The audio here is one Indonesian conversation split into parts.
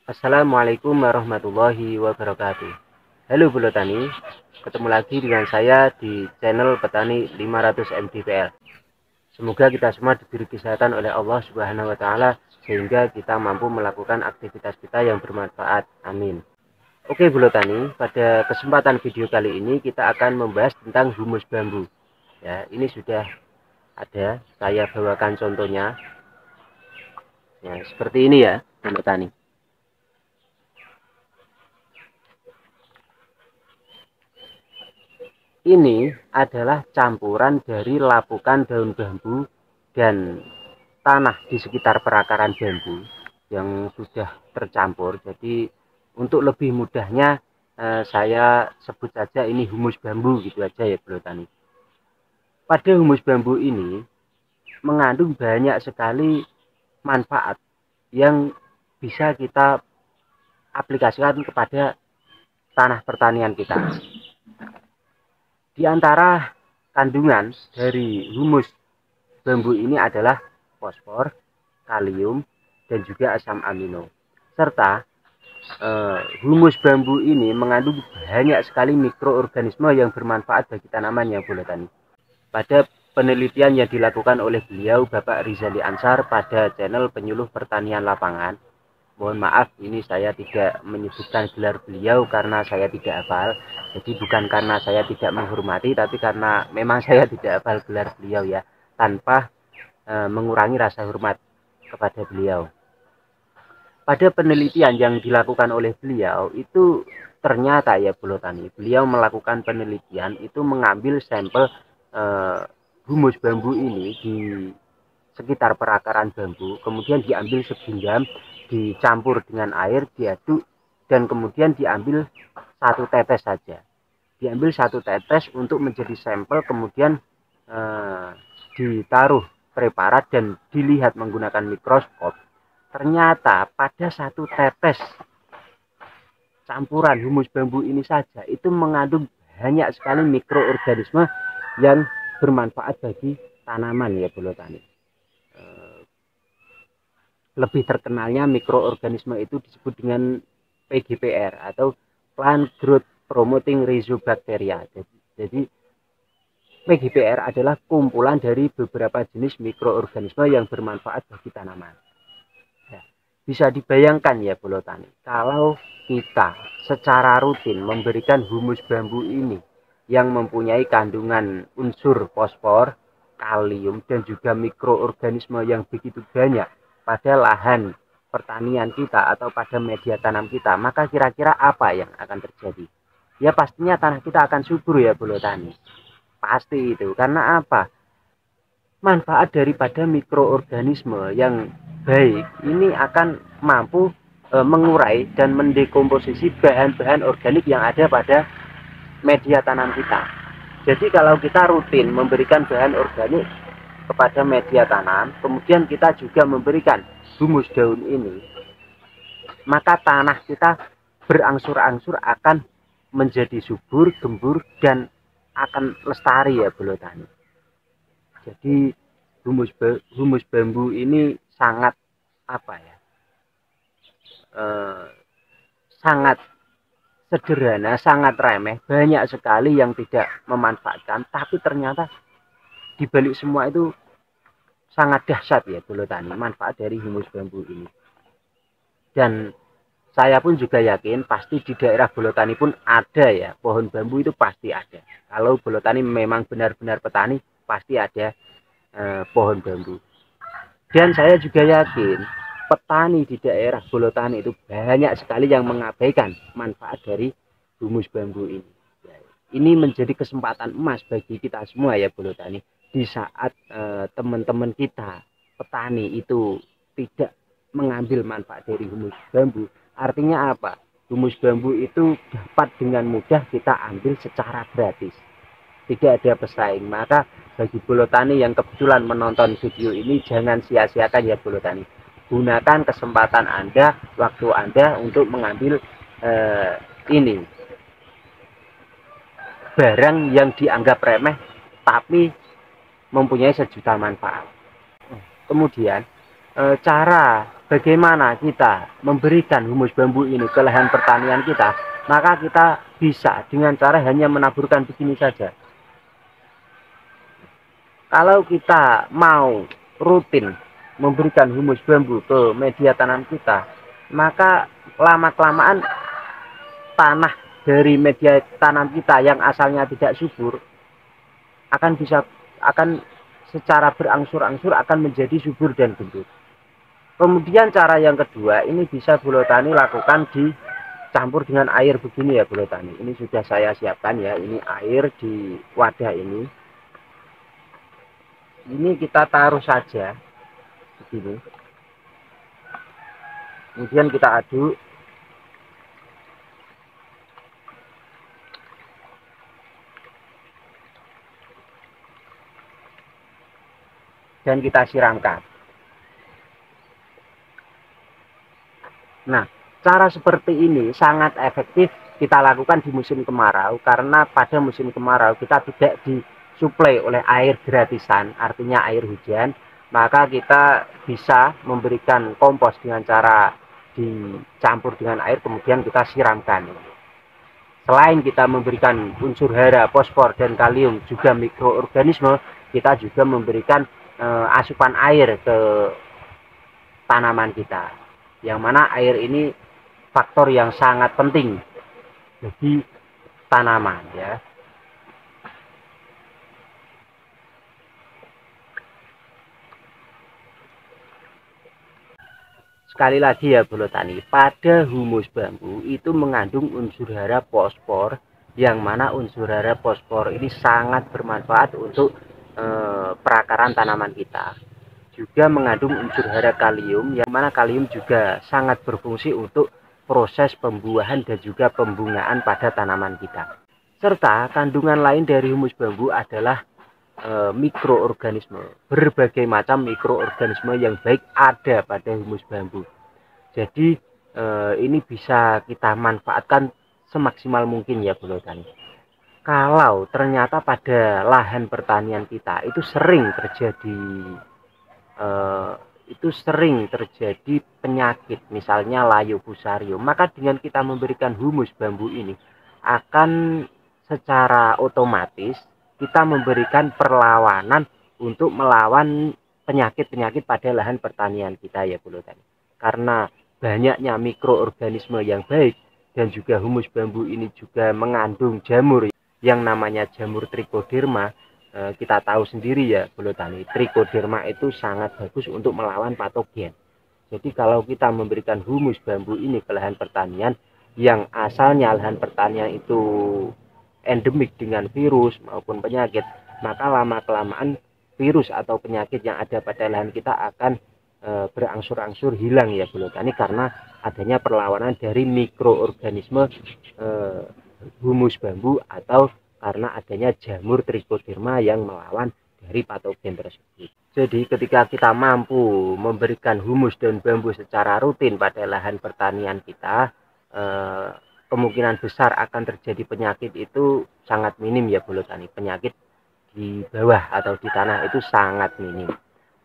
Assalamualaikum warahmatullahi wabarakatuh. Halo Bro Tani, ketemu lagi dengan saya di channel Petani 500 mdpl. Semoga kita semua diberi kesehatan oleh Allah Subhanahu wa taala sehingga kita mampu melakukan aktivitas kita yang bermanfaat. Amin. Oke Bro Tani, pada kesempatan video kali ini kita akan membahas tentang humus bambu. Ya, ini sudah ada, saya bawakan contohnya. Ya, seperti ini ya, Bro Tani. Ini adalah campuran dari lapukan daun bambu dan tanah di sekitar perakaran bambu yang sudah tercampur. Jadi untuk lebih mudahnya saya sebut saja ini humus bambu gitu aja ya Bro Tani. Pada humus bambu ini mengandung banyak sekali manfaat yang bisa kita aplikasikan kepada tanah pertanian kita. Di antara kandungan dari humus bambu ini adalah fosfor, kalium, dan juga asam amino. Serta humus bambu ini mengandung banyak sekali mikroorganisme yang bermanfaat bagi tanaman yang boleh tani. Pada penelitian yang dilakukan oleh beliau Bapak Rizali Ansar pada channel Penyuluh Pertanian Lapangan, mohon maaf ini saya tidak menyebutkan gelar beliau karena saya tidak hafal. Jadi bukan karena saya tidak menghormati, tapi karena memang saya tidak hafal gelar beliau ya, tanpa mengurangi rasa hormat kepada beliau. Pada penelitian yang dilakukan oleh beliau itu ternyata ya Bro Tani, beliau melakukan penelitian itu mengambil sampel humus bambu ini di sekitar perakaran bambu, kemudian diambil sebidang, dicampur dengan air, diaduk, dan kemudian diambil satu tetes saja. Diambil satu tetes untuk menjadi sampel, kemudian ditaruh preparat dan dilihat menggunakan mikroskop. Ternyata pada satu tetes campuran humus bambu ini saja itu mengandung banyak sekali mikroorganisme yang bermanfaat bagi tanaman ya Bro Tani. Lebih terkenalnya mikroorganisme itu disebut dengan PGPR atau Plant Growth Promoting Rhizobacteria. Jadi PGPR adalah kumpulan dari beberapa jenis mikroorganisme yang bermanfaat bagi tanaman. Ya, bisa dibayangkan ya Bro Tani, kalau kita secara rutin memberikan humus bambu ini yang mempunyai kandungan unsur fosfor, kalium, dan juga mikroorganisme yang begitu banyak pada lahan pertanian kita atau pada media tanam kita, maka kira-kira apa yang akan terjadi? Ya pastinya tanah kita akan subur ya Bro Tani. Pasti itu. Karena apa? Manfaat daripada mikroorganisme yang baik ini akan mampu mengurai dan mendekomposisi bahan-bahan organik yang ada pada media tanam kita. Jadi kalau kita rutin memberikan bahan organik kepada media tanam, kemudian kita juga memberikan humus daun ini, maka tanah kita berangsur-angsur akan menjadi subur, gembur, dan akan lestari ya Bro Tani. Jadi humus bambu ini sangat apa ya? Sangat sederhana, sangat remeh, banyak sekali yang tidak memanfaatkan, tapi ternyata di balik semua itu sangat dahsyat ya Bro Tani manfaat dari humus bambu ini. Dan saya pun juga yakin pasti di daerah Bro Tani pun ada ya pohon bambu, itu pasti ada. Kalau Bro Tani memang benar-benar petani pasti ada pohon bambu. Dan saya juga yakin petani di daerah Bro Tani itu banyak sekali yang mengabaikan manfaat dari humus bambu ini. Ini menjadi kesempatan emas bagi kita semua ya Bro Tani. Di saat teman-teman kita petani itu tidak mengambil manfaat dari humus bambu, artinya apa? Humus bambu itu dapat dengan mudah kita ambil secara gratis, tidak ada pesaing. Maka bagi Bro Tani yang kebetulan menonton video ini, jangan sia-siakan ya Bro Tani. Gunakan kesempatan Anda, waktu Anda untuk mengambil ini barang yang dianggap remeh tapi mempunyai sejuta manfaat. Kemudian cara bagaimana kita memberikan humus bambu ini ke lahan pertanian kita, maka kita bisa dengan cara hanya menaburkan begini saja. Kalau kita mau rutin memberikan humus bambu ke media tanam kita, maka lama-kelamaan tanah dari media tanam kita yang asalnya tidak subur akan secara berangsur-angsur akan menjadi subur dan gembur. Kemudian cara yang kedua ini bisa Bolo Tani lakukan dicampur dengan air begini ya Bolo Tani. Ini sudah saya siapkan ya, ini air di wadah ini. Ini kita taruh saja begini. Kemudian kita aduk. Dan kita siramkan. Nah, cara seperti ini sangat efektif kita lakukan di musim kemarau, karena pada musim kemarau kita tidak disuplai oleh air gratisan, artinya air hujan, maka kita bisa memberikan kompos dengan cara dicampur dengan air kemudian kita siramkan. Selain kita memberikan unsur hara, fosfor, dan kalium, juga mikroorganisme, kita juga memberikan asupan air ke tanaman kita, yang mana air ini faktor yang sangat penting bagi tanaman ya. Sekali lagi ya Bolo Tani, pada humus bambu itu mengandung unsur hara fosfor, yang mana unsur hara fosfor ini sangat bermanfaat untuk perakaran tanaman kita. Juga mengandung unsur hara kalium, yang mana kalium juga sangat berfungsi untuk proses pembuahan dan juga pembungaan pada tanaman kita. Serta kandungan lain dari humus bambu adalah mikroorganisme. Berbagai macam mikroorganisme yang baik ada pada humus bambu. Jadi ini bisa kita manfaatkan semaksimal mungkin ya Bolo Tani. Kalau ternyata pada lahan pertanian kita itu sering terjadi penyakit, misalnya layu fusarium, maka dengan kita memberikan humus bambu ini akan secara otomatis kita memberikan perlawanan untuk melawan penyakit-penyakit pada lahan pertanian kita ya Bolo Tani. Karena banyaknya mikroorganisme yang baik dan juga humus bambu ini juga mengandung jamur yang namanya jamur trichoderma. Kita tahu sendiri ya Bolo Tani, trichoderma itu sangat bagus untuk melawan patogen. Jadi kalau kita memberikan humus bambu ini ke lahan pertanian yang asalnya lahan pertanian itu endemik dengan virus maupun penyakit, maka lama-kelamaan virus atau penyakit yang ada pada lahan kita akan berangsur-angsur hilang ya Bolo Tani, karena adanya perlawanan dari mikroorganisme humus bambu atau karena adanya jamur trichoderma yang melawan dari patogen tersebut. Jadi ketika kita mampu memberikan humus daun bambu secara rutin pada lahan pertanian kita, kemungkinan besar akan terjadi penyakit itu sangat minim ya Bolo Tani. Penyakit di bawah atau di tanah itu sangat minim.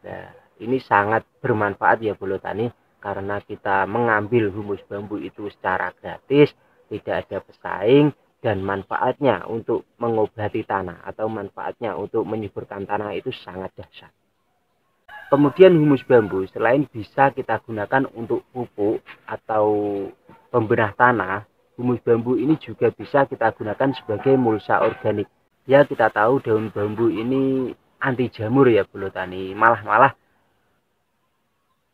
Nah, ini sangat bermanfaat ya Bolo Tani, karena kita mengambil humus bambu itu secara gratis, tidak ada pesaing, dan manfaatnya untuk mengobati tanah atau manfaatnya untuk menyuburkan tanah itu sangat dahsyat. Kemudian humus bambu selain bisa kita gunakan untuk pupuk atau pembenah tanah, humus bambu ini juga bisa kita gunakan sebagai mulsa organik. Ya, kita tahu daun bambu ini anti jamur ya Bolo Tani. Malah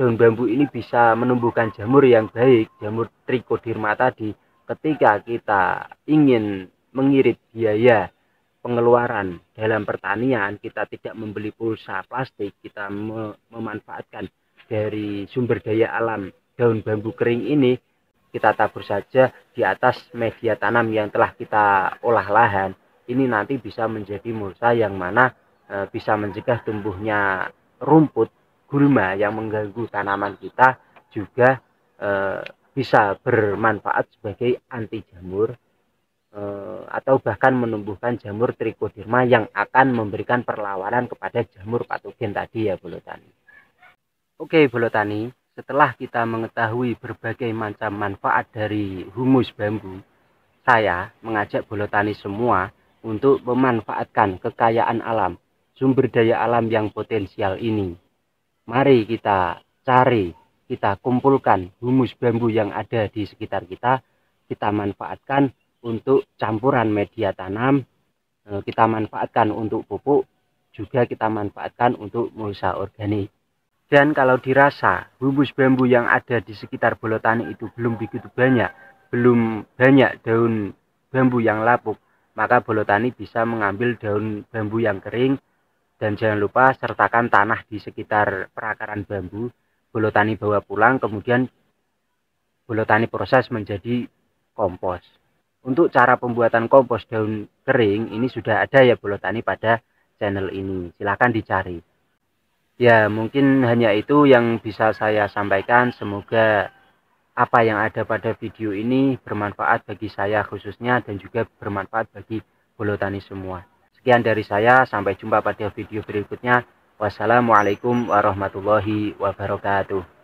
daun bambu ini bisa menumbuhkan jamur yang baik, jamur trichoderma tadi. Ketika kita ingin mengirit biaya pengeluaran dalam pertanian, kita tidak membeli pulsa plastik, kita memanfaatkan dari sumber daya alam daun bambu kering ini, kita tabur saja di atas media tanam yang telah kita olah lahan. Ini nanti bisa menjadi mulsa yang mana bisa mencegah tumbuhnya rumput gulma yang mengganggu tanaman kita, juga bisa bermanfaat sebagai anti jamur atau bahkan menumbuhkan jamur trichoderma yang akan memberikan perlawanan kepada jamur patogen tadi ya Bolo Tani. Oke, Bolo Tani, setelah kita mengetahui berbagai macam manfaat dari humus bambu, saya mengajak Bolo Tani semua untuk memanfaatkan kekayaan alam, sumber daya alam yang potensial ini. Mari kita cari, kita kumpulkan humus bambu yang ada di sekitar kita manfaatkan untuk campuran media tanam, kita manfaatkan untuk pupuk, juga kita manfaatkan untuk mulsa organik. Dan kalau dirasa humus bambu yang ada di sekitar Bolo Tani itu belum begitu banyak, belum banyak daun bambu yang lapuk, maka Bolo Tani bisa mengambil daun bambu yang kering dan jangan lupa sertakan tanah di sekitar perakaran bambu. Bolo Tani bawa pulang, kemudian Bolo Tani proses menjadi kompos. Untuk cara pembuatan kompos daun kering ini sudah ada ya Bolo Tani pada channel ini. Silahkan dicari. Ya, mungkin hanya itu yang bisa saya sampaikan. Semoga apa yang ada pada video ini bermanfaat bagi saya khususnya dan juga bermanfaat bagi Bolo Tani semua. Sekian dari saya, sampai jumpa pada video berikutnya. Wassalamualaikum warahmatullahi wabarakatuh.